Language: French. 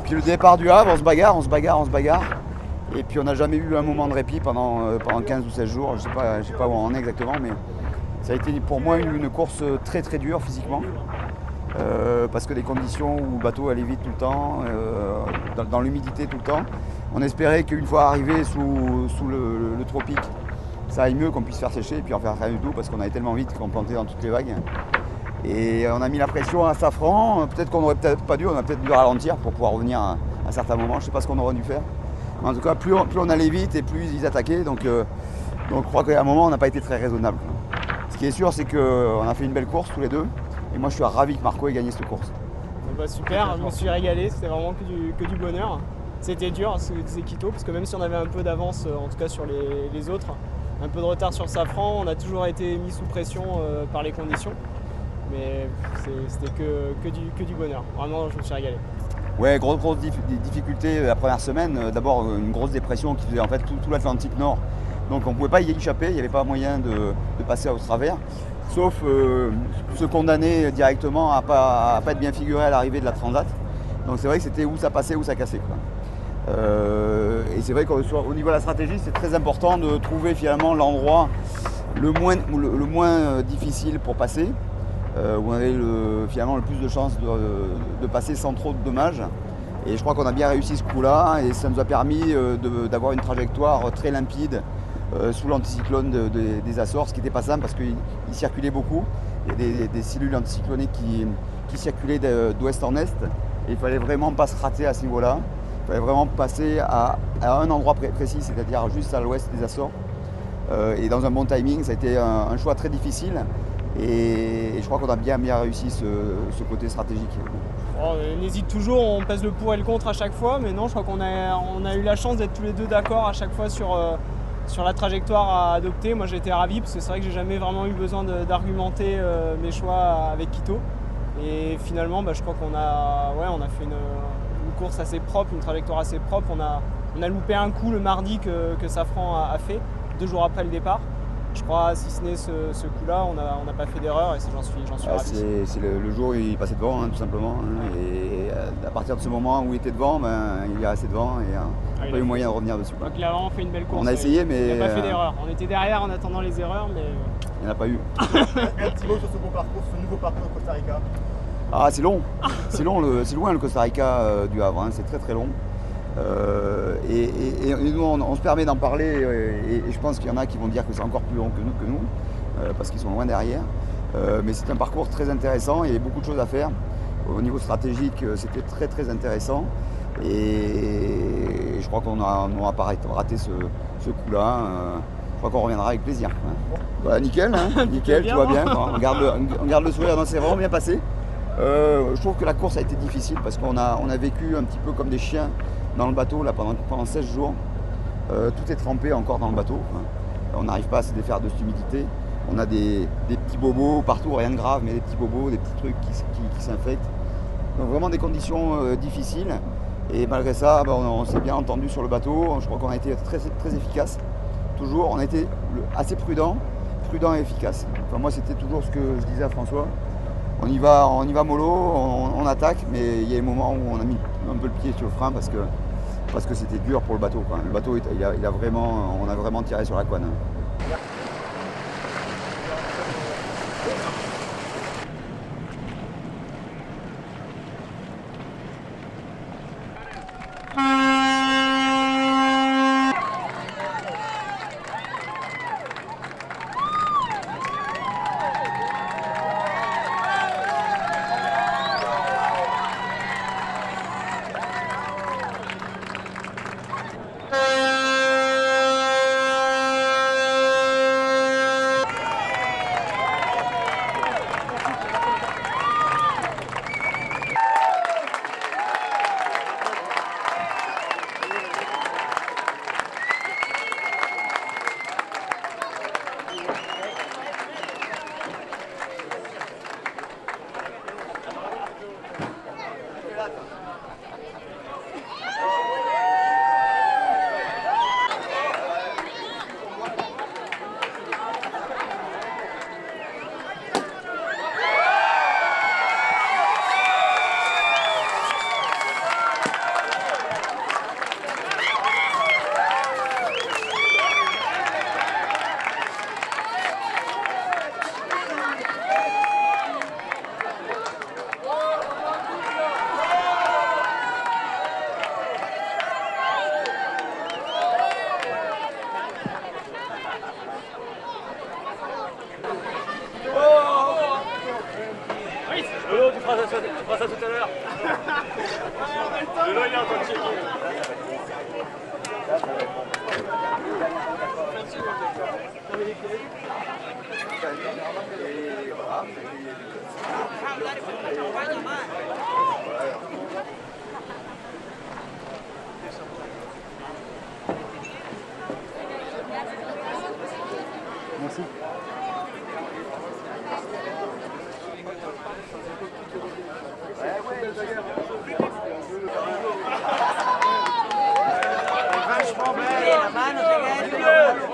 puis le départ du Havre, on se bagarre, on se bagarre, on se bagarre. Et puis on n'a jamais eu un moment de répit pendant 15 ou 16 jours. Je sais pas où on en est exactement, mais ça a été pour moi une course très très dure physiquement. Parce que les conditions où le bateau allait vite tout le temps, dans l'humidité tout le temps. On espérait qu'une fois arrivé sous le tropique, ça aille mieux, qu'on puisse faire sécher et puis en faire rien du tout parce qu'on allait tellement vite qu'on plantait dans toutes les vagues. Et on a mis la pression à Safran. Peut-être qu'on n'aurait peut-être pas dû, on a peut-être dû ralentir pour pouvoir revenir à certains moments. Je ne sais pas ce qu'on aurait dû faire. Mais en tout cas, plus on allait vite et plus ils attaquaient. Donc je crois qu'à un moment, on n'a pas été très raisonnable. Ce qui est sûr, c'est qu'on a fait une belle course tous les deux. Et moi, je suis ravi que Marco ait gagné cette course. Bah super, je me suis régalé. C'était vraiment que du bonheur. C'était dur, ce que disait Quito, parce que même si on avait un peu d'avance, en tout cas sur les autres, un peu de retard sur Safran, on a toujours été mis sous pression par les conditions. Mais c'était que du bonheur. Vraiment, je me suis régalé. Ouais, grosse difficulté la première semaine. D'abord, une grosse dépression qui faisait en fait tout l'Atlantique Nord. Donc on ne pouvait pas y échapper, il n'y avait pas moyen de passer au travers. Sauf se condamner directement à pas être bien figuré à l'arrivée de la Transat. Donc c'est vrai que c'était où ça passait, où ça cassait, quoi. Et c'est vrai qu'au niveau de la stratégie, c'est très important de trouver finalement l'endroit le moins difficile pour passer, où on avait finalement le plus de chances de passer sans trop de dommages. Et je crois qu'on a bien réussi ce coup-là et ça nous a permis d'avoir une trajectoire très limpide sous l'anticyclone des Açores, ce qui n'était pas simple parce qu'il circulait beaucoup. Il y a des cellules anticyclonées qui circulaient d'ouest en est et il ne fallait vraiment pas se rater à ce niveau-là. Il fallait vraiment passer à un endroit précis, c'est-à-dire juste à l'ouest des Açores. Et dans un bon timing, ça a été un choix très difficile et je crois qu'on a bien réussi ce côté stratégique. On hésite toujours, on pèse le pour et le contre à chaque fois, mais non, je crois qu'on a eu la chance d'être tous les deux d'accord à chaque fois sur la trajectoire à adopter. Moi j'ai été ravi parce que c'est vrai que j'ai jamais vraiment eu besoin d'argumenter mes choix avec Quito. Et finalement je crois qu'on a fait une course assez propre, une trajectoire assez propre. On a loupé un coup le mardi que Safran a fait, 2 jours après le départ. Je crois, si ce n'est ce coup-là, on n'a pas fait d'erreur et j'en suis ravi. C'est le jour où il passait devant, tout simplement. Et à partir de ce moment où il était devant, il est resté devant et il n'a pas eu moyen de revenir dessus. Donc il a vraiment fait une belle course. On a essayé, mais il n'a pas fait d'erreur. On était derrière en attendant les erreurs, mais il n'y en a pas eu. Un petit mot sur ce beau parcours, ce nouveau parcours au Costa Rica. Ah, c'est long. C'est loin le Costa Rica du Havre. C'est très très long. Et nous, on se permet d'en parler et je pense qu'il y en a qui vont dire que c'est encore plus long que nous parce qu'ils sont loin derrière. Mais c'est un parcours très intéressant, il y a beaucoup de choses à faire. Au niveau stratégique, c'était très très intéressant et je crois qu'on n'aura pas raté ce coup-là. Je crois qu'on reviendra avec plaisir. Bah, nickel, nickel, tout va bien. On garde le sourire, c'est vraiment bien passé. Je trouve que la course a été difficile parce qu'on a vécu un petit peu comme des chiens dans le bateau là, pendant 16 jours. Tout est trempé encore dans le bateau. On n'arrive pas à se défaire de cette humidité. On a des petits bobos partout, rien de grave, mais des petits bobos, des petits trucs qui s'infectent. Donc vraiment des conditions difficiles. Et malgré ça, on s'est bien entendu sur le bateau. Je crois qu'on a été très, très efficace. Toujours, on a été assez prudent et efficace. Enfin, moi, c'était toujours ce que je disais à François. On y va mollo, on attaque, mais il y a des moments où on a mis un peu le pied sur le frein parce que c'était dur pour le bateau. Le bateau, on a vraiment tiré sur la couenne. la mano, Seguerio.